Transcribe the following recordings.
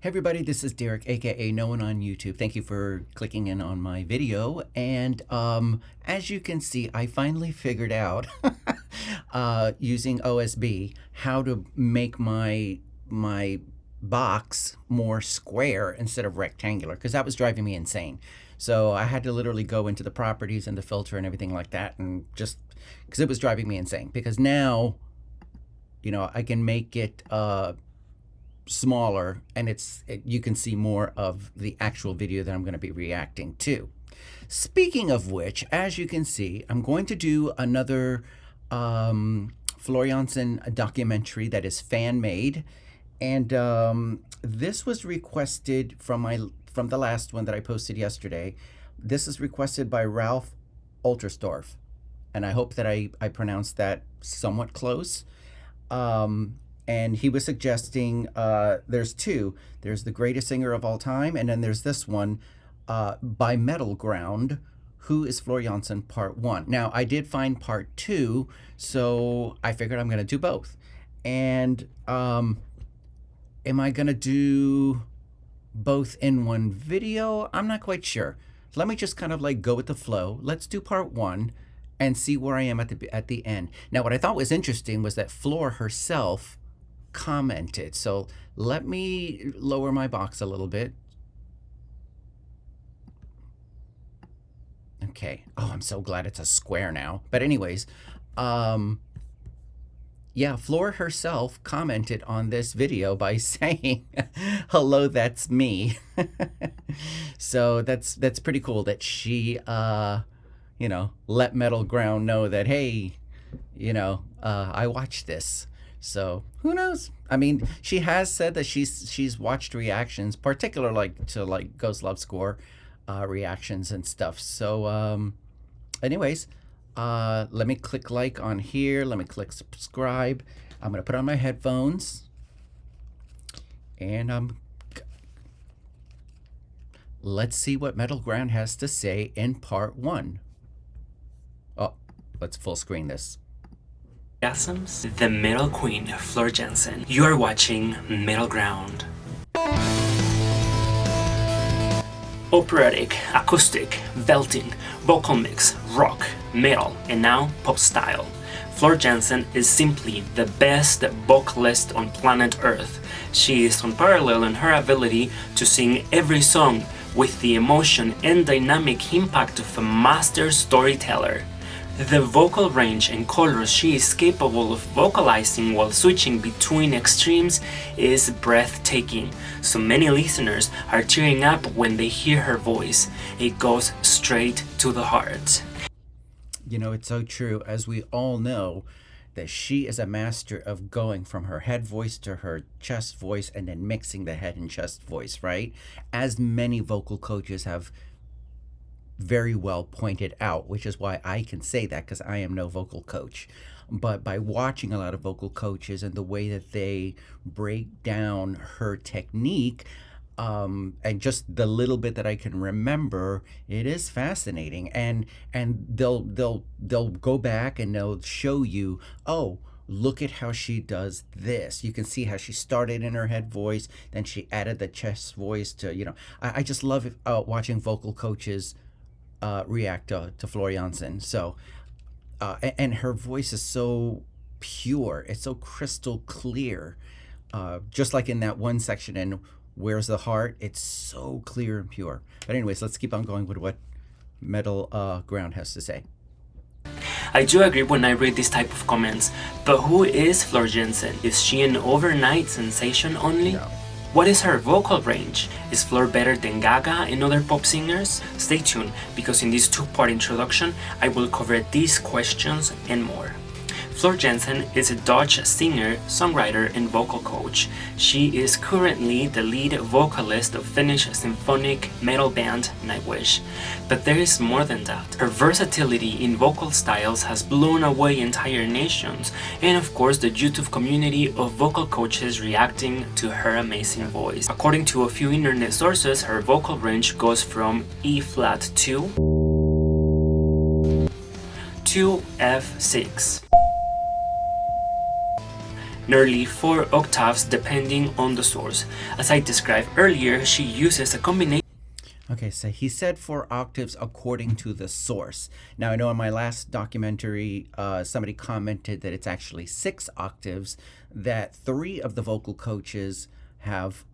Hey everybody, this is Derek, aka No One on YouTube. Thank you for clicking in on my video. And as you can see, I finally figured out using OSB how to make my box more square instead of rectangular, because that was driving me insane. So I had to literally go into the properties and the filter and everything like that, and just because it was driving me insane. Because now, I can make it smaller, and you can see more of the actual video that I'm going to be reacting to. Speaking of which, as you can see, I'm going to do another Floor Jansen documentary that is fan made, and this was requested from the last one that I posted yesterday. This is requested by Ralf Oltersdorf, and I hope that I pronounced that somewhat close. And he was suggesting there's two. There's The Greatest Singer of All Time, and then there's this one by Metal Ground, Who is Floor Jansen, Part 1. Now, I did find Part 2, so I figured I'm going to do both. And am I going to do both in one video? I'm not quite sure. Let me just kind of like go with the flow. Let's do Part 1 and see where I am at the end. Now, what I thought was interesting was that Floor herself commented. So let me lower my box a little bit. Okay. Oh, I'm so glad it's a square now. But anyways, yeah, Floor herself commented on this video by saying, "Hello, that's me." So that's pretty cool that she let Metal Ground know that, hey, I watched this. So who knows? I mean, she has said that she's watched reactions, particularly to Ghost Love Score reactions and stuff. So anyways, let me click like on here. Let me click subscribe. I'm gonna put on my headphones, and let's see what Metal Ground has to say in Part 1. Oh, let's full screen this. The Metal Queen, Floor Jansen. You are watching Metal Ground. Operatic, acoustic, belting, vocal mix, rock, metal, and now pop style. Floor Jansen is simply the best vocalist on planet Earth. She is unparalleled in her ability to sing every song with the emotion and dynamic impact of a master storyteller. The vocal range and colors she is capable of vocalizing while switching between extremes is breathtaking. So many listeners are tearing up when they hear her voice. It goes straight to the heart. It's so true, as we all know, that she is a master of going from her head voice to her chest voice and then mixing the head and chest voice, right? As many vocal coaches have very well pointed out, which is why I can say that, because I am no vocal coach. But by watching a lot of vocal coaches and the way that they break down her technique, and just the little bit that I can remember, it is fascinating. And they'll go back and they'll show you, oh, look at how she does this. You can see how she started in her head voice, then she added the chest voice to, I just love watching vocal coaches react to Floor Jansen. So and her voice is so pure, it's so crystal clear, just like in that one section in Where's the Heart. It's so clear and pure. But anyways, let's keep on going with what Metal Ground has to say. I do agree when I read this type of comments, but who is Floor Jansen? Is she an overnight sensation only? No. What is her vocal range? Is Floor better than Gaga and other pop singers? Stay tuned, because in this two-part introduction, I will cover these questions and more. Floor Jansen is a Dutch singer, songwriter, and vocal coach. She is currently the lead vocalist of Finnish symphonic metal band Nightwish. But there is more than that. Her versatility in vocal styles has blown away entire nations, and of course the YouTube community of vocal coaches reacting to her amazing voice. According to a few internet sources, her vocal range goes from E-flat 2 to F6. nearly 4 octaves depending on the source. As I described earlier, she uses a combination. Okay, so he said 4 octaves according to the source. Now, I know in my last documentary, somebody commented that it's actually 6 octaves that 3 of the vocal coaches have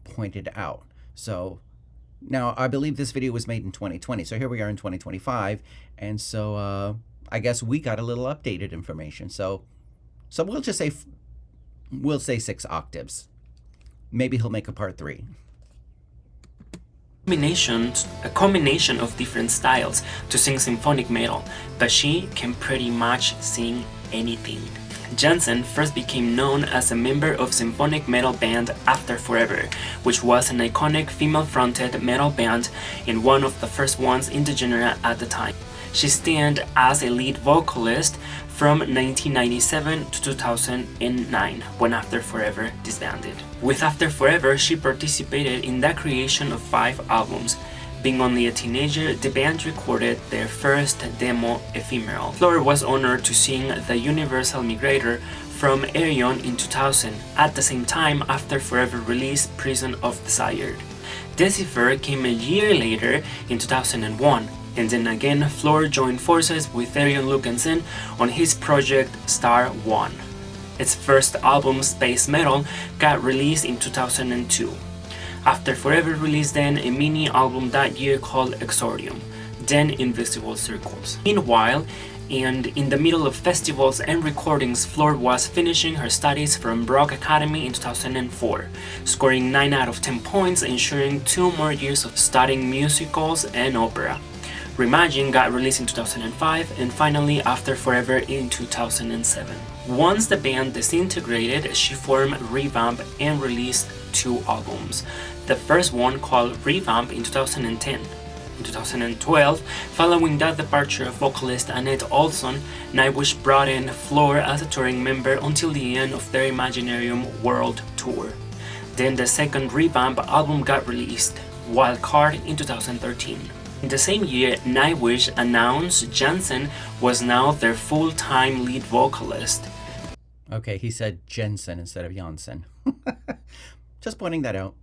pointed out. So now I believe this video was made in 2020. So here we are in 2025. And so I guess we got a little updated information. So we'll just say, we'll say 6 octaves. Maybe he'll make a part 3. A combination of different styles to sing symphonic metal, but she can pretty much sing anything. Jansen first became known as a member of symphonic metal band After Forever, which was an iconic female-fronted metal band and one of the first ones in the genre at the time. She stayed as a lead vocalist from 1997 to 2009, when After Forever disbanded. With After Forever, she participated in the creation of 5 albums. Being only a teenager, the band recorded their first demo, Ephemeral. Floor was honored to sing The Universal Migrator from Aerion in 2000, at the same time After Forever released Prison of Desire. Decipher came a year later in 2001. And then again, Floor joined forces with Arion Lukensen on his project Star One. Its first album, Space Metal, got released in 2002. After Forever released then a mini album that year called Exordium, then Invisible Circles. Meanwhile, and in the middle of festivals and recordings, Floor was finishing her studies from Brock Academy in 2004, scoring 9 out of 10 points, ensuring 2 more years of studying musicals and opera. Reimagine got released in 2005, and finally After Forever in 2007. Once the band disintegrated, she formed Revamp and released 2 albums. The first one called Revamp in 2010. In 2012, following the departure of vocalist Annette Olson, Nightwish brought in Floor as a touring member until the end of their Imaginarium World Tour. Then the second Revamp album got released, Wildcard, in 2013. In the same year, Nightwish announced Jansen was now their full-time lead vocalist. Okay, he said Jensen instead of Jansen. Just pointing that out.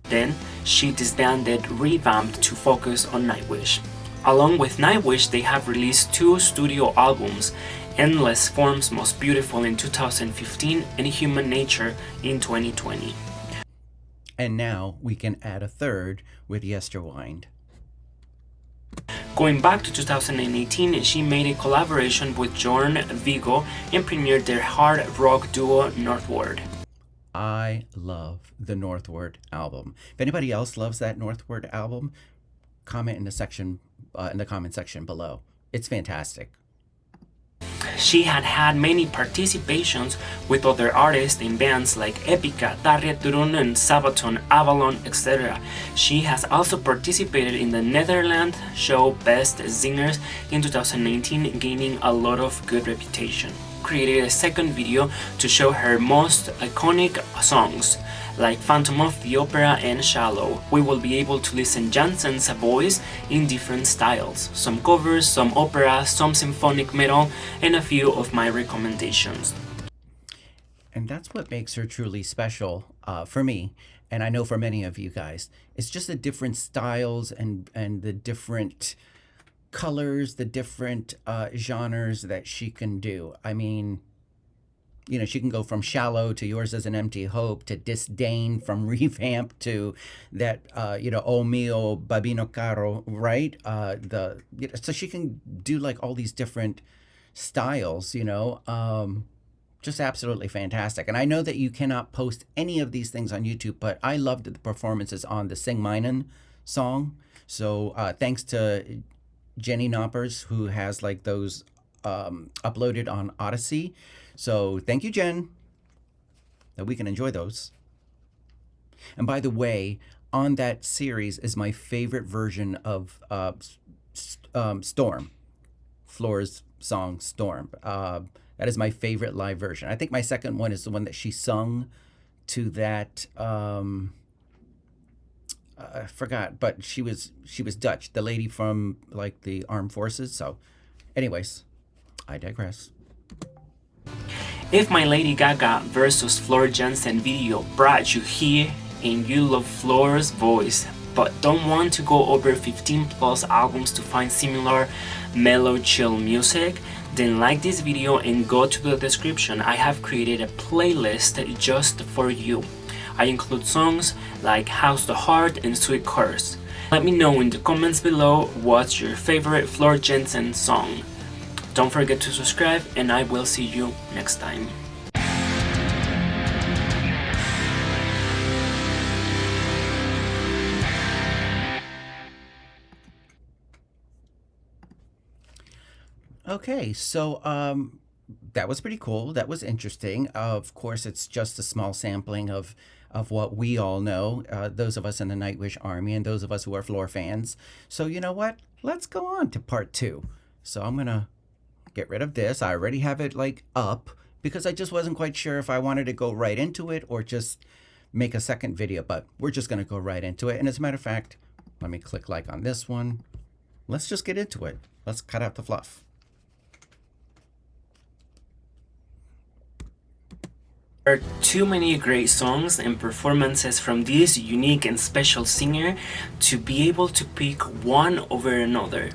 Then, she disbanded Revamped to focus on Nightwish. Along with Nightwish, they have released 2 studio albums, Endless Forms Most Beautiful in 2015 and Human Nature in 2020. And now we can add a third with Yesterwind. Going back to 2018, she made a collaboration with Jorn Vigo and premiered their hard rock duo Northward. I love the Northward album. If anybody else loves that Northward album, comment in the comment section below. It's fantastic. She had had many participations with other artists in bands like Epica, Tarja Turunen, Sabaton, Avalon, etc. She has also participated in the Netherlands show Best Singers in 2019, gaining a lot of good reputation. Created a second video to show her most iconic songs, like Phantom of the Opera and Shallow. We will be able to listen Jansen's voice in different styles, some covers, some opera, some symphonic metal, and a few of my recommendations. And that's what makes her truly special for me, and I know for many of you guys. It's just the different styles and the different colors, the different genres that she can do. I mean, you know, she can go from Shallow to Yours Is an Empty Hope to Disdain, from Revamp to that, O Mio Babino Caro, right? So she can do like all these different styles, just absolutely fantastic. And I know that you cannot post any of these things on YouTube, but I loved the performances on the Sing Meinen song. So thanks to Jenny Knoppers, who has like those uploaded on Odyssey. So thank you, Jen, that we can enjoy those. And by the way, on that series is my favorite version of Storm, Floor's song Storm. That is my favorite live version. I think my second one is the one that she sung to that. I forgot, but she was Dutch, the lady from like the armed forces. So anyways, I digress. If my Lady Gaga versus Floor Jansen video brought you here and you love Floor's voice but don't want to go over 15 plus albums to find similar mellow chill music, then like this video and go to the description. I have created a playlist just for you. I include songs like House the Heart and Sweet Curse. Let me know in the comments below what's your favorite Floor Jansen song. Don't forget to subscribe and I will see you next time. Okay, so that was pretty cool. That was interesting. Of course, it's just a small sampling of what we all know, those of us in the Nightwish Army and those of us who are Floor fans. So you know what? Let's go on to part 2. So I'm going to get rid of this. I already have it like up because I just wasn't quite sure if I wanted to go right into it or just make a second video, but we're just going to go right into it. And as a matter of fact, let me click like on this one. Let's just get into it. Let's cut out the fluff. There are too many great songs and performances from this unique and special singer to be able to pick one over another.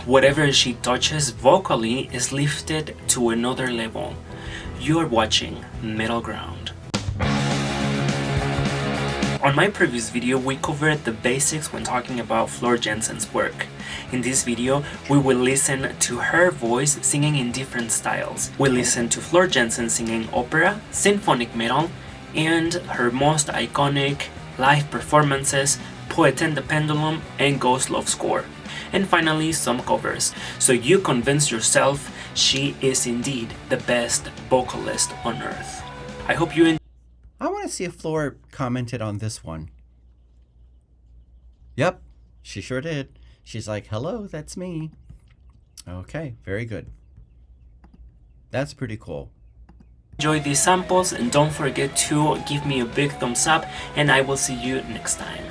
Whatever she touches vocally is lifted to another level. You are watching Middle Ground. On my previous video, we covered the basics when talking about Floor Jansen's work. In this video, we will listen to her voice singing in different styles. We'll listen to Floor Jansen singing opera, symphonic metal, and her most iconic live performances, Poet and the Pendulum and Ghost Love Score. And finally, some covers, so you convince yourself she is indeed the best vocalist on earth. I hope you enjoy. I want to see if Floor commented on this one. Yep, she sure did. She's like, hello, that's me. Okay, very good. That's pretty cool. Enjoy these samples and don't forget to give me a big thumbs up and I will see you next time.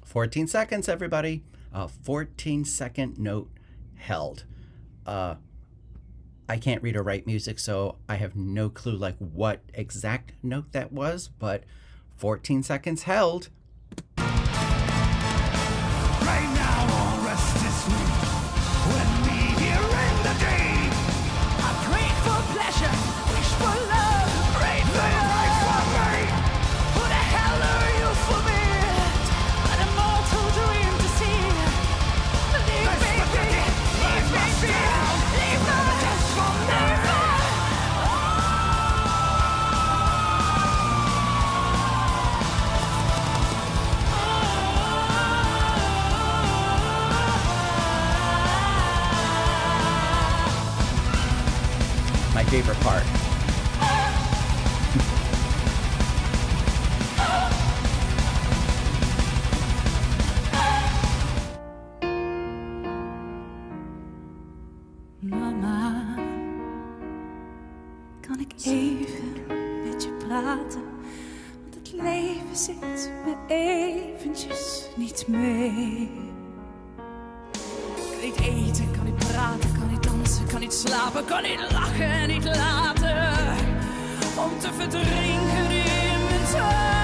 "14 seconds, everybody." 14-second note held. I can't read or write music, so I have no clue like what exact note that was, but 14 seconds held. Right now all rest is sweet when we here in the day. I pray for pleasure, wish for love, pray for love. Who the hell are you for me? An immortal favorite part. Mama, kan ik even met je praten? Want het leven zit me eventjes niet mee. Kan niet eten, kan niet praten, kan niet dansen, kan niet slapen, kan niet lachen en niet laten. Om te verdrinken in mijn tuin.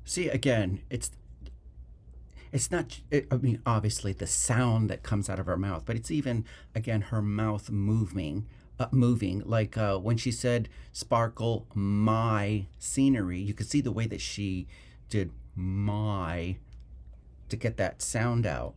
See, again, it's not, I mean, obviously the sound that comes out of her mouth, but it's even, again, her mouth moving, like when she said, sparkle my scenery, you could see the way that she did my to get that sound out.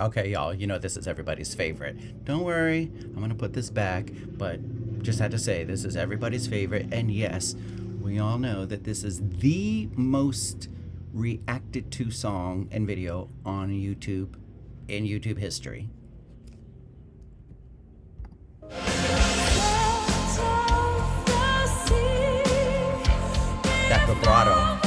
Okay, y'all, you know this is everybody's favorite. Don't worry, I'm gonna put this back, but just had to say this is everybody's favorite. And yes, we all know that this is the most reacted to song and video on YouTube in YouTube history. That vibrato.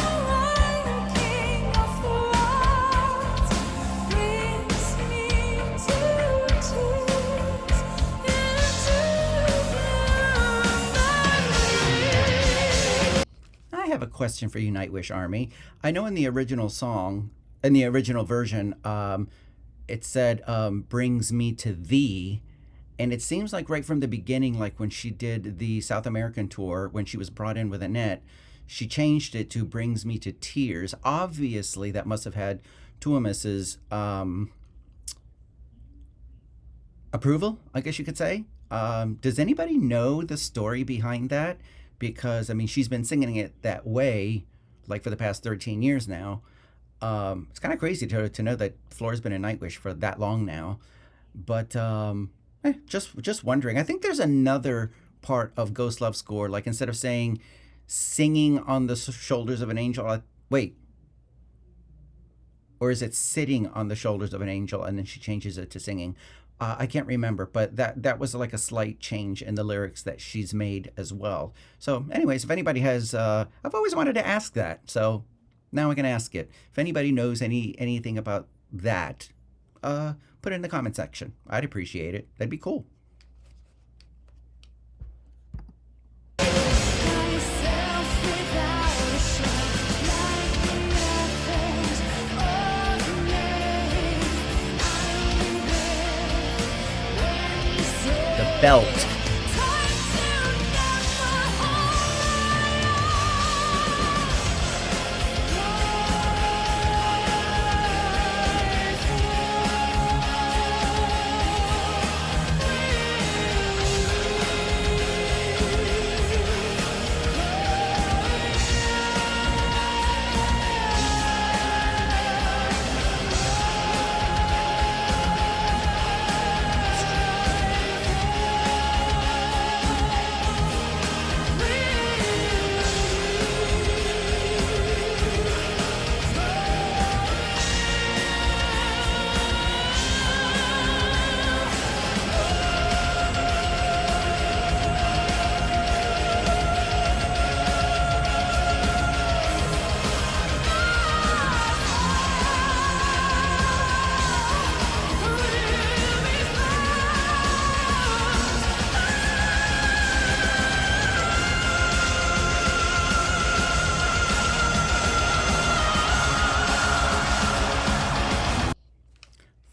I have a question for you, Nightwish Army. I know in the original song, in the original version, it said, brings me to thee. And it seems like right from the beginning, like when she did the South American tour, when she was brought in with Annette, she changed it to brings me to tears. Obviously, that must have had Tuomas's approval, I guess you could say. Does anybody know the story behind that? Because, I mean, she's been singing it that way, like for the past 13 years now. It's kind of crazy to know that Floor's been in Nightwish for that long now. But just wondering. I think there's another part of Ghost Love score, like instead of saying singing on the shoulders of an angel, wait. Or is it sitting on the shoulders of an angel and then she changes it to singing? I can't remember, but that was like a slight change in the lyrics that she's made as well. So, anyways, if anybody has, I've always wanted to ask that, so now I can ask it. If anybody knows anything about that, put it in the comment section. I'd appreciate it. That'd be cool. The belt.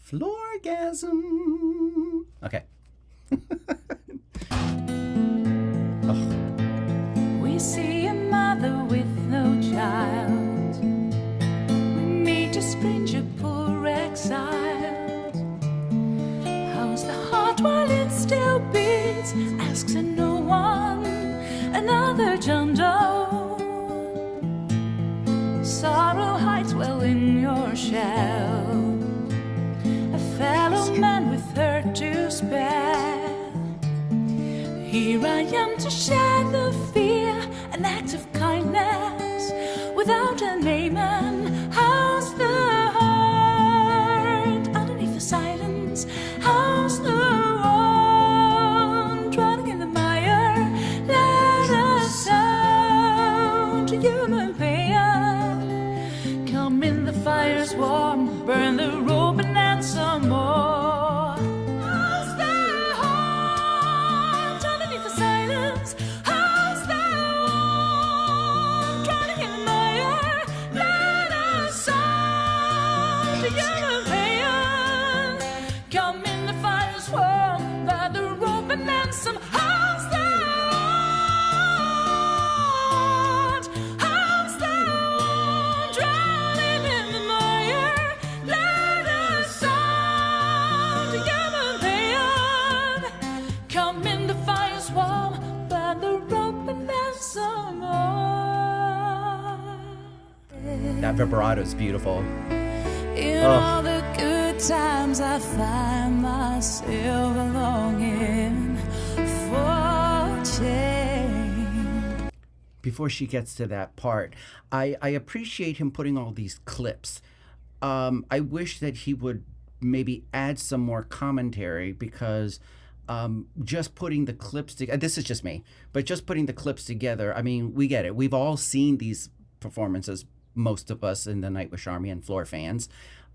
Floorgasm. Okay. We see a mother with no child. We meet a stranger, poor exiled. How's the heart while it still beats? Asks and no one, another John Doe. Sorrow hides well in your shell. Fellow man with her to spare. Here I am to share the fear, an act of kindness without a name. And how's the heart underneath the silence? How's the one drowning in the mire? Let us out to human pain. Come in, the fire's warm, burn the rope and add some more. How's the heart underneath the silence? How's the one drowning in the mire? Let us out to human pain. Come in, the fire's warm, by the rope and then some. How's the heart? How's the one drowning in the mire? Let us out to human pain. Come in, the fire's warm, by the rope and then some more. That vibrato is beautiful. In all the good times I find myself longing for change. Before she gets to that part, I appreciate him putting all these clips. I wish that he would maybe add some more commentary, because just putting the clips together, this is just me, but just putting the clips together, I mean, we get it. We've all seen these performances, most of us in the Nightwish Army and Floor fans.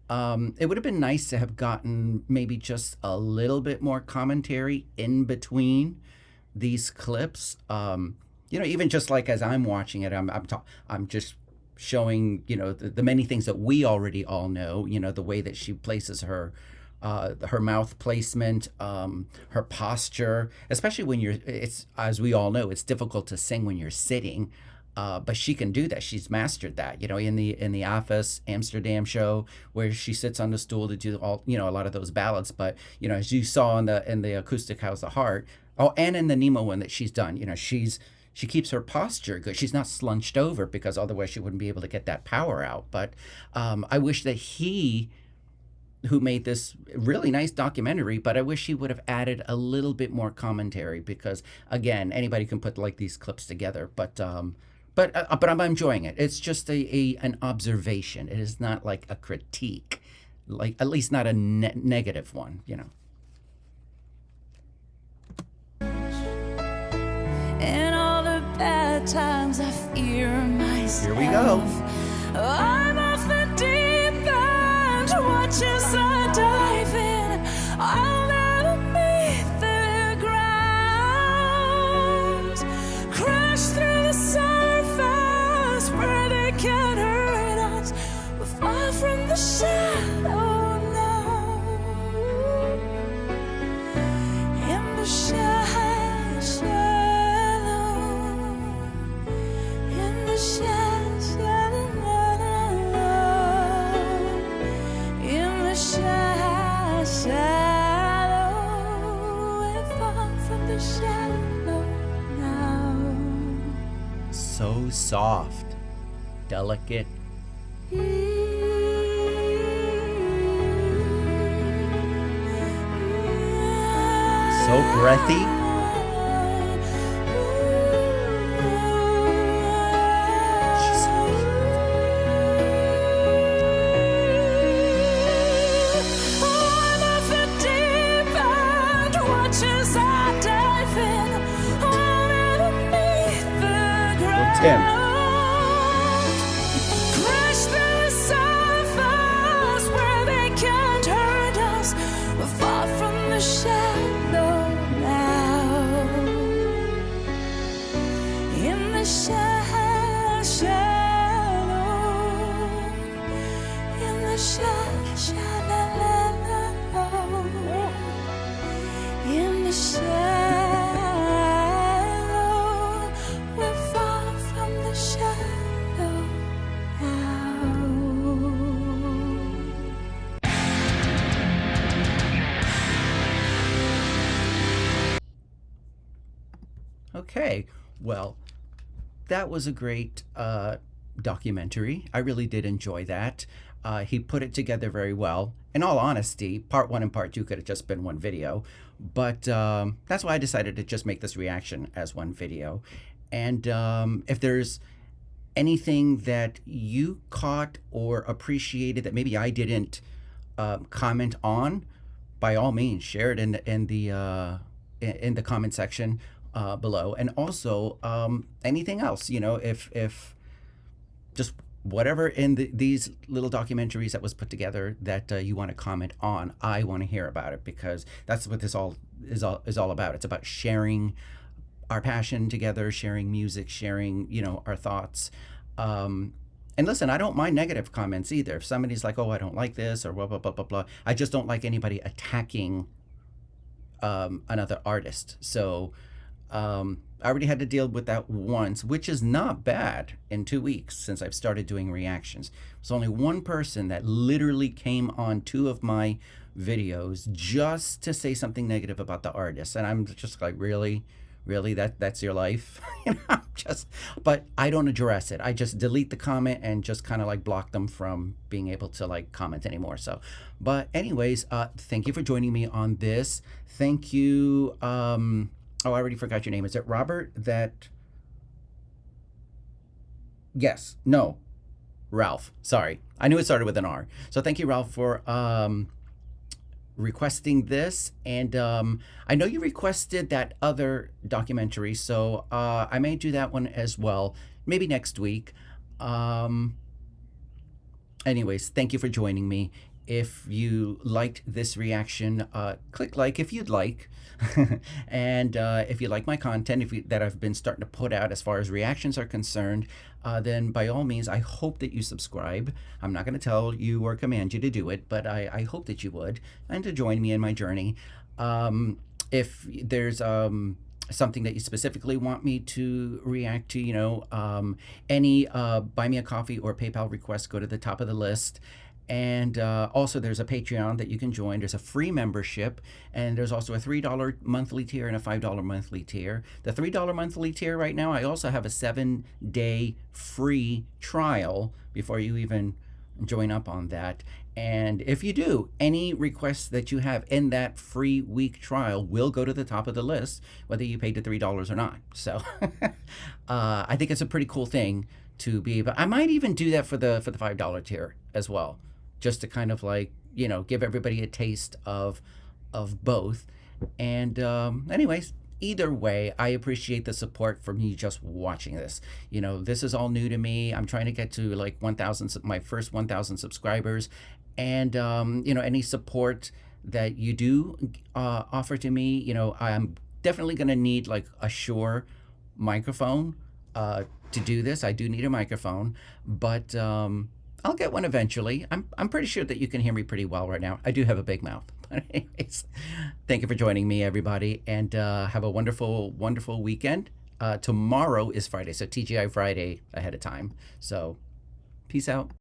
It would have been nice to have gotten maybe just a little bit more commentary in between these clips. Even just like as I'm watching it, I'm just showing, the many things that we already all know, the way that she places her mouth placement, her posture, especially when it's, as we all know, it's difficult to sing when you're sitting. But she can do that. She's mastered that, in the Office Amsterdam show, where she sits on the stool to do all, a lot of those ballads. But, as you saw in the acoustic How's the Heart, and in the Nemo one that she's done, she keeps her posture good. She's not slunched over, because otherwise she wouldn't be able to get that power out. But I wish that who made this really nice documentary, but I wish he would have added a little bit more commentary, because again, anybody can put like these clips together, but I'm enjoying it. It's just an observation. It is not like a critique, like at least not a negative one, In all the bad times, I fear myself. Here we go. I'm off the deep end. Watch as I dive in. I'll never meet the ground. Crash through the surface where they can't hurt us. We're far from the shadow now. In the shadow, in the shadow, in the shadow, we're far from the shadow now. So soft, delicate. So breathy. She's so I'm off the deep end. Watch as I dive in. I'll never meet the ground. Tim. Crash through the surface where they can't hurt us. We're far from the shadow now. In the shadow, in the shadow, in the shadow, we're far from the shadow now. Okay, well, that was a great documentary. I really did enjoy that. He put it together very well. In all honesty, part 1 and part 2 could have just been one video, but that's why I decided to just make this reaction as one video. And if there's anything that you caught or appreciated that maybe I didn't comment on, by all means, share it in the comment section below. And also anything else, you know, if just whatever in these little documentaries that was put together that you want to comment on, I want to hear about it, because that's what this all is all about. It's about sharing our passion together, sharing music, sharing, you know, our thoughts. And listen, I don't mind negative comments either. If somebody's like, oh, I don't like this, or blah, blah, blah, blah, blah. I just don't like anybody attacking another artist. So I already had to deal with that once, which is not bad in 2 weeks since I've started doing reactions. There's only one person that literally came on 2 of my videos just to say something negative about the artist. And I'm just like, really? That's your life? You know, but I don't address it. I just delete the comment and just kind of like block them from being able to like comment anymore. So, but anyways, thank you for joining me on this. Thank you. Oh, I already forgot your name. Is it Robert? Yes. No. Ralph. Sorry. I knew it started with an R. So thank you, Ralph, for requesting this. And I know you requested that other documentary, so I may do that one as well, maybe next week. Anyways, thank you for joining me. If you liked this reaction, click like if you'd like. And if you like my content that I've been starting to put out as far as reactions are concerned, then by all means, I hope that you subscribe. I'm not going to tell you or command you to do it, but I hope that you would, and to join me in my journey. If there's something that you specifically want me to react to, you know, any buy me a coffee or PayPal requests, go to the top of the list. And also there's a Patreon that you can join. There's a free membership, and there's also a $3 monthly tier and a $5 monthly tier. The $3 monthly tier right now, I also have a 7-day free trial before you even join up on that. And if you do, any requests that you have in that free week trial will go to the top of the list, whether you paid the $3 or not. So I think it's a pretty cool thing to be able. I might even do that for the $5 tier as well, just to kind of like, you know, give everybody a taste of both. And anyways, either way, I appreciate the support from you just watching this. You know, this is all new to me. I'm trying to get to like 1,000, my first 1,000 subscribers. And, you know, any support that you do offer to me, you know, I'm definitely going to need like a Shure microphone to do this. I do need a microphone, but I'll get one eventually. I'm pretty sure that you can hear me pretty well right now. I do have a big mouth. But anyways, thank you for joining me, everybody, and have a wonderful, wonderful weekend. Tomorrow is Friday, so TGI Friday ahead of time. So peace out.